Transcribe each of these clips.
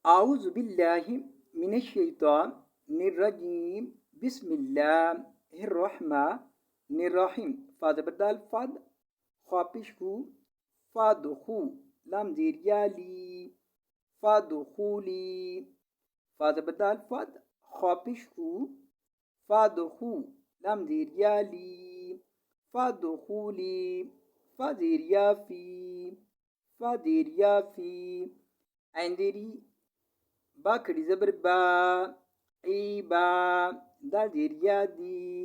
आऊज़ु बिल्लाहि मिनश शैतानिर रजीम बिस्मिल्लाहिर रहमानिर रहीम फ़ा ज़बर फ़द ख़ापिशहु फ़ादखु लाम ज़ेर या ली फ़ादखुली फ़ा ज़बर फ़द ख़ापिशहु फ़ादखु लाम ज़ेर या ली फ़ादखुली फ़ा ज़ेर या फ़ी ऐन ज़ेरी बा खड़ी ज़बर बा ईबा दाल ज़ेर या दी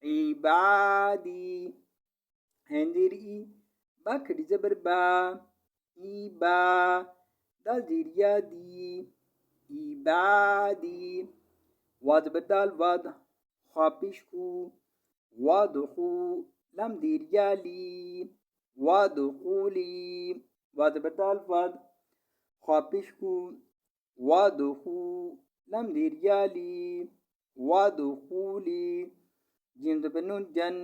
ईबादी ऐन ज़ेरी बा खड़ी ज़बर बा ईबा दाल ज़ेर या दी ईबादी वा ज़बर दाल वाद ख़ापिशहु वादखु लाम ज़ेर या ली वादखुली वा ज़बर दाल वाद ख़ापिशहु वादखु लाम ज़ेर या ली वादखुली जीम ज़बर नून जन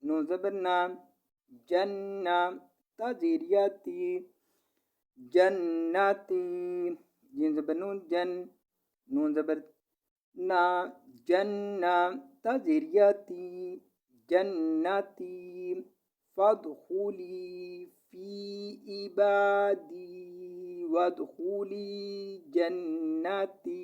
नून ज़बर ना जन्ना ता ज़ेर या ती जन्नती जीम ज़बर नून जन नून ज़बर ना जन्ना ता ज़ेर या ती जन्नती फ़दखुली फ़ी इबादी वदखुली जन्नती।